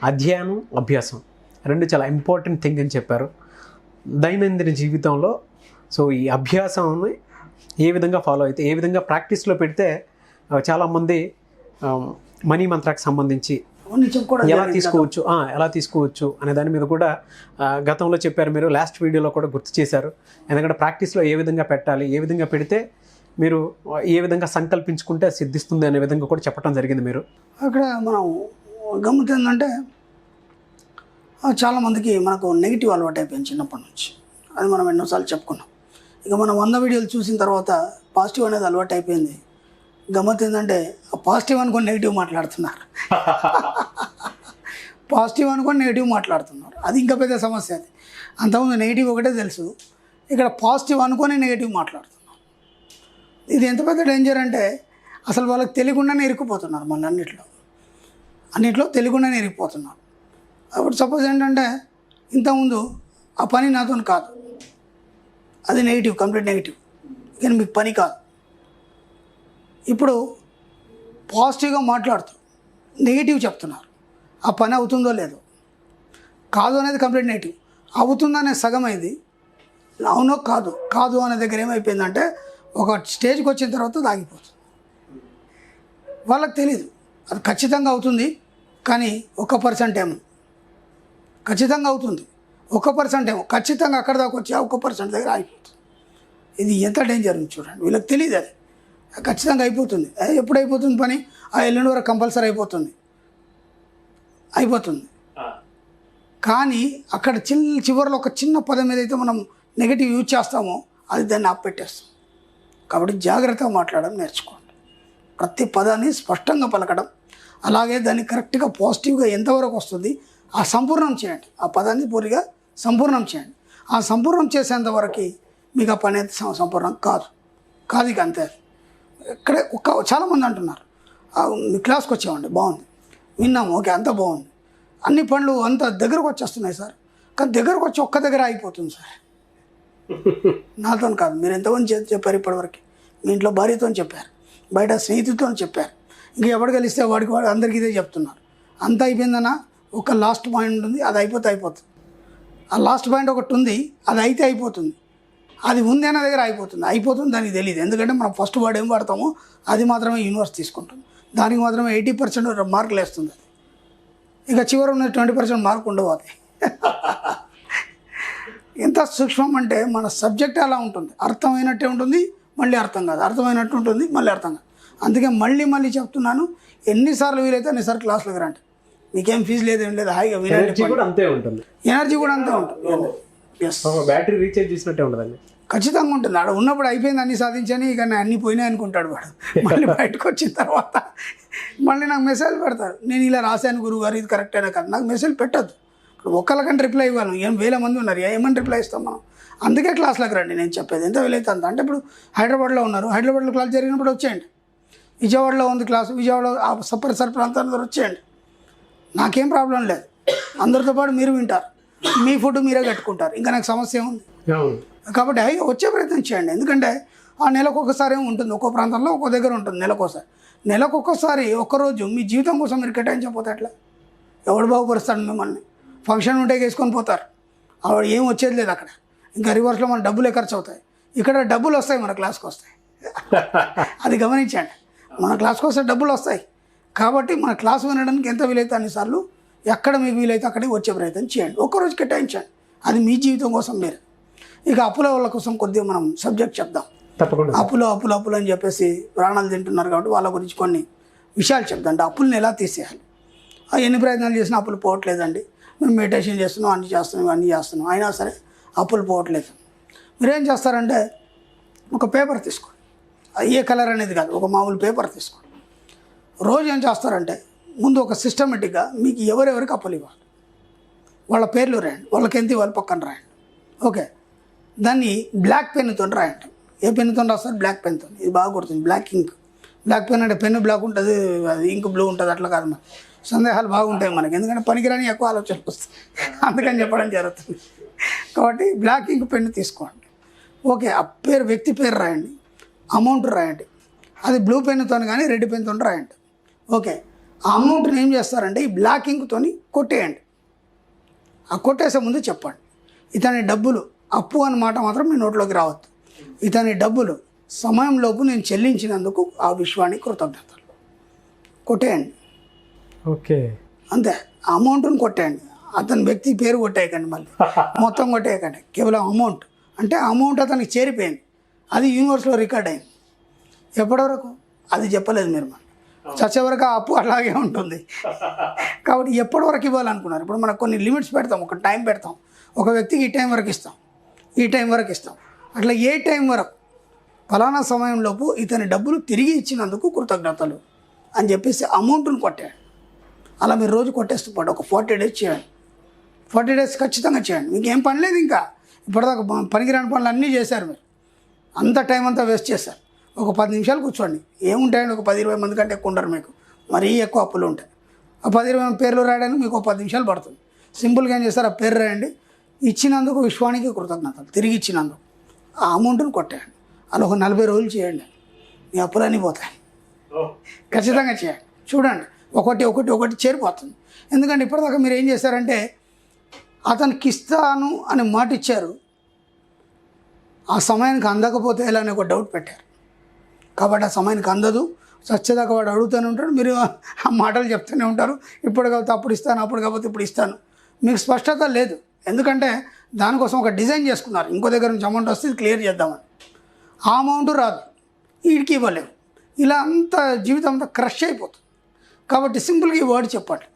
అధ్యయనం, అభ్యాసం రెండు చాలా ఇంపార్టెంట్ థింగ్ అని చెప్పారు దైనందిన జీవితంలో. సో ఈ అభ్యాసాన్ని ఏ విధంగా ఫాలో అయితే, ఏ విధంగా ప్రాక్టీస్లో పెడితే చాలామంది మనీ మంత్రాకి సంబంధించి ఎలా తీసుకోవచ్చు అనే దాని మీద కూడా గతంలో చెప్పారు మీరు, లాస్ట్ వీడియోలో కూడా గుర్తు చేశారు. ఎందుకంటే ప్రాక్టీస్లో ఏ విధంగా పెట్టాలి, ఏ విధంగా పెడితే మీరు ఏ విధంగా సంకల్పించుకుంటే సిద్ధిస్తుంది అనే విధంగా కూడా చెప్పడం జరిగింది మీరు. అక్కడ మనం గమ్మత్ ఏంటంటే చాలామందికి మనకు నెగిటివ్ అలవాటు అయిపోయింది చిన్నప్పటి నుంచి. అది మనం ఎన్నోసార్లు చెప్పుకున్నాం. ఇక మనం 100 వీడియోలు చూసిన తర్వాత పాజిటివ్ అనేది అలవాటు అయిపోయింది. గమ్మత్ ఏంటంటే పాజిటివ్ అనుకొని నెగిటివ్ మాట్లాడుతున్నారు. పాజిటివ్ అనుకొని నెగిటివ్ మాట్లాడుతున్నారు. అది ఇంకా పెద్ద సమస్య. అది అంతకుముందు నెగిటివ్ ఒకటే తెలుసు, ఇక్కడ పాజిటివ్ అనుకొని నెగిటివ్ మాట్లాడుతున్నారు. ఇది ఎంత పెద్ద డేంజర్ అంటే అసలు వాళ్ళకి తెలియకుండానే ఇరుక్కుపోతున్నారు. మళ్ళీ అన్నిట్లో తెలియకుండానే ఇరిగిపోతున్నారు. అప్పుడు సపోజ్ ఏంటంటే ఇంతకుముందు ఆ పని నాతో కాదు, అది నెగిటివ్, కంప్లీట్ నెగిటివ్, కానీ మీకు పని కాదు. ఇప్పుడు పాజిటివ్గా మాట్లాడుతూ నెగిటివ్ చెప్తున్నారు. ఆ పని అవుతుందో లేదో, కాదు అనేది కంప్లీట్ నెగిటివ్, అవుతుందనే సగం అయింది. అవునో కాదు అనే దగ్గర ఏమైపోయిందంటే ఒక స్టేజ్కి వచ్చిన తర్వాత అది ఆగిపోతుంది. వాళ్ళకి తెలీదు అది ఖచ్చితంగా అవుతుంది, కానీ 1% ఏమో ఖచ్చితంగా అవుతుంది, 1% ఏమో ఖచ్చితంగా అక్కడ దాకా వచ్చి ఆ 1% దగ్గర ఆగిపోతుంది. ఇది ఎంత డేంజర్ ఉంది చూడండి. వీళ్ళకి తెలియదు అది ఖచ్చితంగా అయిపోతుంది. ఎప్పుడు అయిపోతుంది పని? ఆ ఎల్లుండి వరకు కంపల్సరీ అయిపోతుంది. కానీ అక్కడ చివరిలో ఒక చిన్న పదం ఏదైతే మనం నెగిటివ్ యూజ్ చేస్తామో అది దాన్ని ఆపెట్టేస్తాం. కాబట్టి జాగ్రత్తగా మాట్లాడడం నేర్చుకోండి. ప్రతి పదాన్ని స్పష్టంగా పలకడం, అలాగే దాన్ని కరెక్ట్గా పాజిటివ్గా ఎంతవరకు వస్తుంది ఆ సంపూర్ణం చేయండి. ఆ పదాన్ని పూర్తిగా సంపూర్ణం చేయండి. ఆ సంపూర్ణం చేసేంతవరకు మీకు ఆ పని అయితే సంపూర్ణం కాదు ఇక అంతే. ఇక్కడ చాలామంది అంటున్నారు మీ క్లాస్కి వచ్చామండి, బాగుంది, విన్నాము, ఓకే, అంతా బాగుంది, అన్ని పనులు అంత దగ్గరకు వచ్చేస్తున్నాయి సార్, కానీ దగ్గరకు వచ్చి ఒక్క దగ్గర ఆగిపోతుంది సార్. నాతో కాదు, మీరు ఎంతమంది చెప్పారు ఇప్పటివరకు? మీ ఇంట్లో భార్యతో చెప్పారు, బయట స్నేహితులతో చెప్పారు, ఇంక ఎవరికి కలిస్తే వాడికి అందరికీ ఇదే చెప్తున్నారు. అంత అయిపోయిందన్నా ఒక లాస్ట్ పాయింట్ ఉంటుంది, అది అయిపోతుంది. ఆ లాస్ట్ పాయింట్ ఒకటి ఉంది, అది అయితే అయిపోతుంది. అది ఉంది అన్న దగ్గర అయిపోతుంది దానికి తెలియదు. ఎందుకంటే మనం ఫస్ట్ వర్డ్ ఏం వాడతామో అది మాత్రమే యూనివర్స్ తీసుకుంటుంది. దానికి మాత్రమే 80% మార్కులు వేస్తుంది. అది ఇక చివరి ఉన్న 20% మార్కు ఉండవు. అది ఎంత సూక్ష్మం అంటే మన సబ్జెక్ట్ అలా ఉంటుంది, అర్థమైనట్టే ఉంటుంది, మళ్ళీ అర్థం కాదు, అర్థమైనట్టు ఉంటుంది, మళ్ళీ అర్థం కాదు. అందుకే మళ్ళీ చెప్తున్నాను, ఎన్నిసార్లు వీలైతే అన్నిసార్లు క్లాసులకు రండి. మీకేం ఫీజు లేదు, ఏం లేదు, హాయిగా వినండి. ఎనర్జీ కూడా అంతే ఉంటుంది. బ్యాటరీ రీఛార్జ్ చేసినట్టే ఉంటుందండి. ఖచ్చితంగా ఉంటుంది. ఆడ ఉన్నప్పుడు అయిపోయింది, అన్నీ సాధించని, ఇక అన్నీ పోయినాయి అనుకుంటాడు వాడు. మళ్ళీ బయటకు వచ్చిన తర్వాత మళ్ళీ నాకు మెసేజ్ పెడతారు, నేను ఇలా రాశాను గురువుగారు, ఇది కరెక్టేనా కాదు. నాకు మెసేజ్ పెట్టద్దు. ఇప్పుడు ఒక్కళ్ళకంటే రిప్లై ఇవ్వాలి, ఏం 1000 మంది ఉన్నారు, ఏమని రిప్లై ఇస్తాం మనం? అందుకే క్లాస్లోకి రండి. నేను చెప్పేది ఎంత వీలైతే అంత. అంటే ఇప్పుడు హైదరాబాద్లో ఉన్నారు, హైదరాబాద్లో క్లాస్ జరిగినప్పుడు వచ్చేయండి. విజయవాడలో ఉంది క్లాసు, విజయవాడ సపరిసర ప్రాంతాల వచ్చేయండి. నాకేం ప్రాబ్లం లేదు, అందరితో పాటు మీరు వింటారు, మీ ఫుడ్ మీరే కట్టుకుంటారు, ఇంకా నాకు సమస్య ఏముంది? కాబట్టి వచ్చే ప్రయత్నం చేయండి. ఎందుకంటే ఆ నెలకు ఒకసారి ఏమి ఉంటుంది, ఒక్కో ప్రాంతంలో ఒక్కో దగ్గర ఉంటుంది. నెలకు ఒక్కోసారి ఒక్కరోజు మీ జీవితం కోసం మీరు కేటాయించకపోతే ఎట్లా? ఎవడు బాగుపరుస్తాడు మిమ్మల్ని? ఫంక్షన్ ఉంటే వేసుకొని పోతారు, ఆవిడ ఏం వచ్చేది లేదు అక్కడ. ఇంకా రివర్స్లో మన డబ్బులే ఖర్చు అవుతాయి. ఇక్కడ డబ్బులు వస్తాయి, మన క్లాస్కి వస్తాయి. అది గమనించండి, మన క్లాస్కి వస్తే డబ్బులు వస్తాయి. కాబట్టి మన క్లాస్ వినడానికి ఎంత వీలైతే అన్నిసార్లు, ఎక్కడ మీకు వీలైతే అక్కడికి వచ్చే ప్రయత్నం చేయండి. ఒక్కరోజు కేటాయించండి, అది మీ జీవితం కోసం మీరు. ఇక అప్పుల వాళ్ళ కోసం కొద్దిగా మనం సబ్జెక్ట్ చెప్దాం. తప్పకుండా. అప్పులు అని చెప్పేసి ప్రాణాలు తింటున్నారు కాబట్టి వాళ్ళ గురించి కొన్ని విషయాలు చెప్దాం. అంటే అప్పుల్ని ఎలా తీసేయాలి? ఎన్ని ప్రయత్నాలు చేసినా అప్పులు పోవట్లేదండి. మేము మెడిటేషన్ చేస్తున్నాం, అన్నీ చేస్తున్నాం, అయినా సరే అప్పులు పోవట్లేదు. మీరేం చేస్తారంటే ఒక పేపర్ తీసుకోండి, ఏ కలర్ అనేది కాదు, ఒక మామూలు పేపర్ తీసుకోండి. రోజు ఏం చేస్తారంటే ముందు ఒక సిస్టమేటిక్గా మీకు ఎవరెవరికి అప్పులు ఇవ్వాలి వాళ్ళ పేర్లు రాయండి, వాళ్ళకి ఎంత ఇవ్వాలి పక్కన రాయండి. ఓకే, దాన్ని బ్లాక్ పెన్నుతో రాయండి. ఏ పెన్నుతో రాస్తారు? బ్లాక్ పెన్తో. ఇది బాగా గుర్తుంది, బ్లాక్ ఇంక్. బ్లాక్ పెన్ అంటే పెన్ను బ్లాక్ ఉంటుంది, అది ఇంక్ బ్లూ ఉంటుంది, అట్లా కాదు. మరి సందేహాలు బాగుంటాయి మనకి, ఎందుకంటే పనికిరాని ఎక్కువ ఆలోచనలు వస్తాయి, అందుకని చెప్పడం జరుగుతుంది. కాబట్టి బ్లాక్ ఇంక్ పెన్ను తీసుకోండి. ఓకే, ఆ వ్యక్తి పేరు రాయండి, అమౌంట్ రాయండి. అది బ్లూ పెన్నుతో కానీ రెడ్ పెన్తో రాయండి. ఓకే, ఆ అమౌంట్ని ఏం చేస్తారంటే ఈ బ్లాక్ ఇంక్తోని కొట్టేయండి. ఆ కొట్టేసే ముందు చెప్పండి, ఇతని డబ్బులు అప్పు అన్నమాట మాత్రం మీ నోట్లోకి రావద్దు. ఇతని డబ్బులు సమయంలోపు నేను చెల్లించినందుకు ఆ విశ్వానికి కృతజ్ఞతలు. కొట్టేయండి. ఓకే. అంతే. ఆ అమౌంట్ని కొట్టేయండి. అతని వ్యక్తి పేరు కొట్టేయకండి, మళ్ళీ మొత్తం కొట్టేయకండి. కేవలం అమౌంట్ అంటే అమౌంట్ అతనికి చేరిపోయింది, అది యూనివర్స్లో రికార్డ్ అయింది. ఎప్పటివరకు అది చెప్పలేదు మీరు, మన చచ్చే వరకు ఆ అప్పు అలాగే ఉంటుంది. కాబట్టి ఎప్పటివరకు ఇవ్వాలనుకున్నారు? ఇప్పుడు మనకు కొన్ని లిమిట్స్ పెడతాం, ఒక టైం పెడతాం. ఒక వ్యక్తికి ఈ టైం వరకు ఇస్తాం, ఈ టైం వరకు ఇస్తాం. అట్లా ఏ టైం వరకు, ఫలానా సమయంలోపు ఇతని డబ్బులు తిరిగి ఇచ్చినందుకు కృతజ్ఞతలు అని చెప్పేసి అమౌంట్ని కొట్టేయండి. అలా మీరు రోజు కొట్టేస్తూ పాటు ఒక 40 days చేయండి. 40 days ఖచ్చితంగా చేయండి. మీకు ఏం పని లేదు, ఇంకా ఇప్పటిదాకా పనికిరాని పనులు అన్నీ చేశారు మీరు, అంత టైం అంతా వేస్ట్ చేశారు. ఒక 10 నిమిషాలు కూర్చోండి. ఏముంటాయండి, ఒక 10-20 మంది కంటే ఎక్కువ ఉండరు మీకు, మరీ ఎక్కువ అప్పులు ఉంటాయి. ఆ 10-20 పేర్లు రాయడానికి మీకు ఒక 10 నిమిషాలు పడుతుంది. సింపుల్గా ఏం చేస్తారు, ఆ పేరు రాయండి, ఇచ్చినందుకు విశ్వానికి కృతజ్ఞతలు, తిరిగి ఇచ్చినందుకు ఆ అమౌంట్ని కొట్టేయండి. అలా ఒక 40 రోజులు చేయండి, మీ అప్పులన్నీ పోతాయి. ఖచ్చితంగా చేయండి. చూడండి, ఒకటి చేరిపోతుంది. ఎందుకంటే ఇప్పటిదాకా మీరు ఏం చేశారంటే, అతనికి ఇస్తాను అని మాట ఇచ్చారు, ఆ సమయానికి అందకపోతే ఎలా అని ఒక డౌట్ పెట్టారు. కాబట్టి ఆ సమయానికి అందదు, చచ్చేదాకా వాడు అడుగుతూనే ఉంటాడు, మీరు ఆ మాటలు చెప్తూనే ఉంటారు. ఇప్పుడు కాకపోతే అప్పుడు ఇస్తాను, అప్పుడు కాకపోతే ఇప్పుడు ఇస్తాను. మీకు స్పష్టత లేదు, ఎందుకంటే దానికోసం ఒక డిజైన్ చేసుకున్నారు. ఇంకో దగ్గర నుంచి అమౌంట్ వస్తే ఇది క్లియర్ చేద్దామని. ఆ అమౌంట్ రాదు, వీడికి ఇవ్వలేము. ఇలా అంతా జీవితం అంతా క్రష్ అయిపోతుంది. కాబట్టి సింపుల్గా ఈ వర్డ్ చెప్పండి,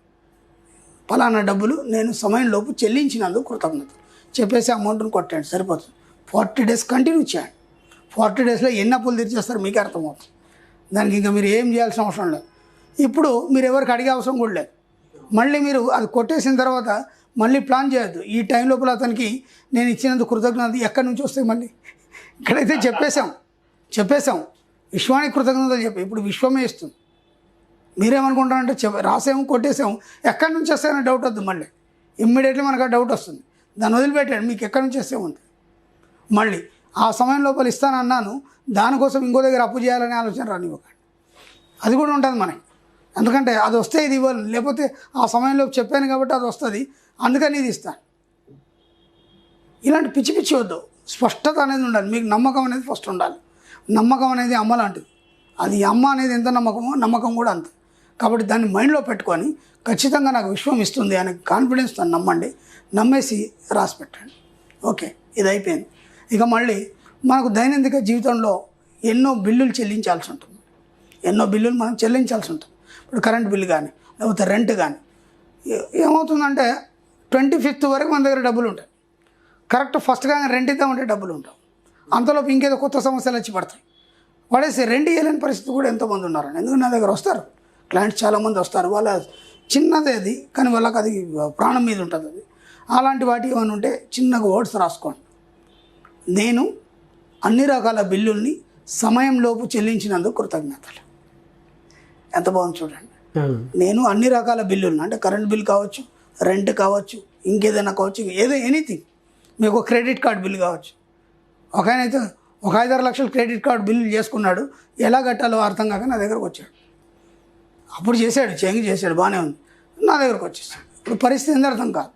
ఫలానా డబ్బులు నేను సమయంలోపు చెల్లించినందుకు కృతజ్ఞతలు చెప్పేసి అమౌంట్ని కొట్టండి, సరిపోతుంది. 40 days కంటిన్యూ చేయండి. 40 daysలో ఎన్ని అప్పులు తీర్చేస్తారో మీకే అర్థమవుతుంది. దానికి ఇంకా మీరు ఏం చేయాల్సిన అవసరం లేదు. ఇప్పుడు మీరు ఎవరికి అడిగే అవసరం కూడా లేదు. మళ్ళీ మీరు అది కొట్టేసిన తర్వాత మళ్ళీ ప్లాన్ చేయొద్దు. ఈ టైం లోపల అతనికి నేను ఇచ్చినందుకు కృతజ్ఞతలు ఎక్కడి నుంచి వస్తాయి మళ్ళీ? ఇక్కడైతే చెప్పేశాం విశ్వానికి కృతజ్ఞతలు చెప్పి, ఇప్పుడు విశ్వమే ఇస్తుంది. మీరేమనుకుంటారంటే రాసాము, కొట్టేసాము, ఎక్కడి నుంచి వస్తాయని డౌట్ వద్దు. మళ్ళీ ఇమ్మీడియట్లీ మనకు ఆ డౌట్ వస్తుంది. దాన్ని వదిలిపెట్టాడు, మీకు ఎక్కడి నుంచి వస్తే ఉంది. మళ్ళీ ఆ సమయం లోపల ఇస్తానన్నాను, దానికోసం ఇంకో దగ్గర అప్పు చేయాలనే ఆలోచన రానివ్వకండి. అది కూడా ఉంటుంది మనకి. ఎందుకంటే అది వస్తే ఇది ఇవ్వాలి, లేకపోతే ఆ సమయంలో చెప్పాను కాబట్టి అది వస్తుంది, అందుకని ఇది ఇస్తాను. ఇలాంటి పిచ్చి వద్దు. స్పష్టత అనేది ఉండాలి. మీకు నమ్మకం అనేది ఫస్ట్ ఉండాలి. నమ్మకం అనేది అమ్మ లాంటిది. అది అమ్మ అనేది ఎంత నమ్మకమో నమ్మకం కూడా అంత. కాబట్టి దాన్ని మైండ్లో పెట్టుకొని ఖచ్చితంగా నాకు విశ్వం ఇస్తుంది అనే కాన్ఫిడెన్స్ దాన్ని నమ్మండి. నమ్మేసి రాసి పెట్టండి. ఓకే, ఇది అయిపోయింది. ఇక మళ్ళీ మనకు దైనందిక జీవితంలో ఎన్నో బిల్లులు చెల్లించాల్సి ఉంటుంది. ఎన్నో బిల్లులు మనం చెల్లించాల్సి ఉంటుంది. ఇప్పుడు కరెంట్ బిల్లు కానీ, లేకపోతే రెంట్ కానీ. ఏమవుతుందంటే 25th వరకు మన దగ్గర డబ్బులు ఉంటాయి. కరెక్ట్ ఫస్ట్గా రెంట్ ఇద్దామంటే డబ్బులు ఉంటావు. అంతలోపు ఇంకేదో కొత్త సమస్యలు వచ్చి పడతాయి. పడేసి రెంట్ ఇవ్వలేని పరిస్థితి కూడా ఎంతోమంది ఉన్నారండి. ఎందుకంటే నా దగ్గర వస్తారు క్లయింట్స్, చాలామంది వస్తారు. వాళ్ళ చిన్నదే అది, కానీ వాళ్ళకి అది ప్రాణం మీద ఉంటుంది. అది అలాంటి వాటి ఏమైనా ఉంటే చిన్నగా వర్డ్స్ రాసుకోండి. నేను అన్ని రకాల బిల్లుల్ని సమయంలోపు చెల్లించినందుకు కృతజ్ఞతలు. ఎంత బాగుంది చూడండి. నేను అన్ని రకాల బిల్లులను, అంటే కరెంట్ బిల్ కావచ్చు, రెంట్ కావచ్చు, ఇంకేదైనా కావచ్చు, ఏదో ఎనీథింగ్, మీకు క్రెడిట్ కార్డ్ బిల్ కావచ్చు. ఒక ఆయన అయితే ఒక 5-6 లక్షలు క్రెడిట్ కార్డ్ బిల్లు చేసుకున్నాడు. ఎలా కట్టాలో అర్థం కాక నా దగ్గరకు వచ్చాడు. అప్పుడు చేంజ్ చేశాడు, బాగానే ఉంది. నా దగ్గరకు వచ్చేసాడు. ఇప్పుడు పరిస్థితి ఎంత అర్థం కాదు.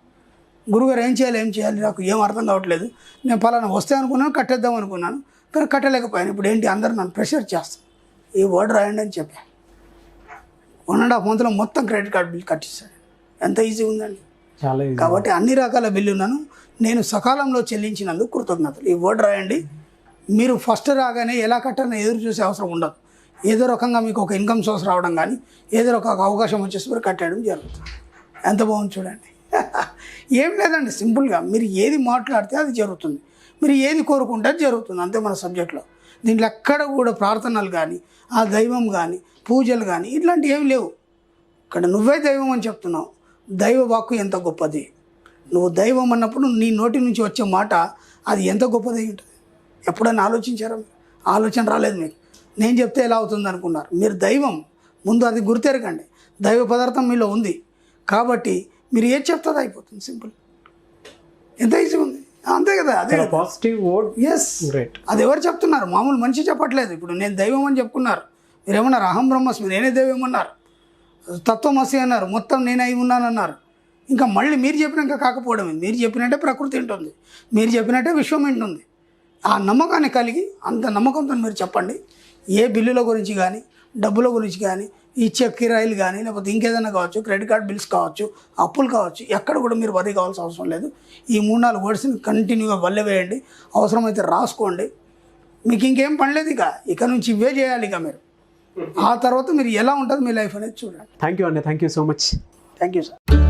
గురుగారు ఏం చేయాలి నాకు ఏం అర్థం కావట్లేదు. నేను పలానా వస్తే అనుకున్నాను, కట్టేద్దాం అనుకున్నాను, కానీ కట్టలేకపోయాను. ఇప్పుడు ఏంటి, అందరూ నన్ను ప్రెషర్ చేస్తాను, ఈ వర్డ్ రాయండి అని చెప్పాను. 1.5 monthలో మొత్తం క్రెడిట్ కార్డ్ బిల్ కట్టిస్తాడు. ఎంత ఈజీ ఉందండి. చాలా. కాబట్టి అన్ని రకాల బిల్లులను నేను సకాలంలో చెల్లించినందుకు కృతజ్ఞతలు. ఈ వర్డ్ రాయండి. మీరు ఫస్ట్ రాగానే ఎలా కట్టాలని ఎదురు చూసే అవసరం ఉండదు. ఏదో రకంగా మీకు ఒక ఇన్కమ్ సోర్స్ రావడం కానీ, ఏదో ఒక అవకాశం వచ్చేసి మీరు కట్టేయడం జరుగుతుంది. ఎంత బాగుంది చూడండి. ఏం లేదండి, సింపుల్గా మీరు ఏది మాట్లాడితే అది జరుగుతుంది, మీరు ఏది కోరుకుంటే అది జరుగుతుంది. అంతే మన సబ్జెక్ట్లో. దీంట్లో ఎక్కడ కూడా ప్రార్థనలు కానీ, ఆ దైవం కానీ, పూజలు కానీ ఇట్లాంటివి ఏమి లేవు. ఇక్కడ నువ్వే దైవం అని చెప్తున్నావు. దైవ వాక్కు ఎంత గొప్పది. నువ్వు దైవం అన్నప్పుడు నీ నోటి నుంచి వచ్చే మాట అది ఎంత గొప్పది ఉంటుంది. ఎప్పుడైనా ఆలోచించారా? ఆలోచన రాలేదు మీకు. నేను చెప్తే ఎలా అవుతుంది అనుకున్నారు. మీరు దైవం, ముందు అది గుర్తెరగండి. దైవ పదార్థం మీలో ఉంది కాబట్టి మీరు ఏది చెప్తుంది అయిపోతుంది. సింపుల్. ఎంత ఈజీ ఉంది, అంతే కదా. అదే పాజిటివ్ వర్డ్. ఎస్, అది ఎవరు చెప్తున్నారు? మామూలు మనిషి చెప్పట్లేదు. ఇప్పుడు నేను దైవం అని చెప్పుకున్నారు, మీరు ఏమన్నారు? అహం బ్రహ్మస్మి, నేనే దైవం అన్నారు. తత్వమసి అన్నారు, మొత్తం నేను అయి ఉన్నానన్నారు. ఇంకా మళ్ళీ మీరు చెప్పినాక కాకపోవడం, మీరు చెప్పినట్టే ప్రకృతి ఉంటుంది, మీరు చెప్పినట్టే విశ్వం ఉంటుంది. ఆ నమ్మకాన్ని కలిగి అంత నమ్మకంతో మీరు చెప్పండి. ఏ బిల్లుల గురించి కానీ, డబ్బుల గురించి కానీ, ఇచ్చే కిరాయిలు కానీ, లేకపోతే ఇంకేదైనా కావచ్చు, క్రెడిట్ కార్డ్ బిల్స్ కావచ్చు, అప్పులు కావచ్చు, ఎక్కడ కూడా మీరు వరి కావాల్సిన అవసరం లేదు. ఈ 3-4 వర్డ్స్ని కంటిన్యూగా వల్లవేయండి, అవసరమైతే రాసుకోండి. మీకు ఇంకేం పని లేదు, ఇక నుంచి ఇవే చేయాలి. ఇక మీరు ఆ తర్వాత మీరు ఎలా ఉంటుంది మీ లైఫ్ అనేది చూడండి. థ్యాంక్ యూ అండి, thank you so much. Thank you sir.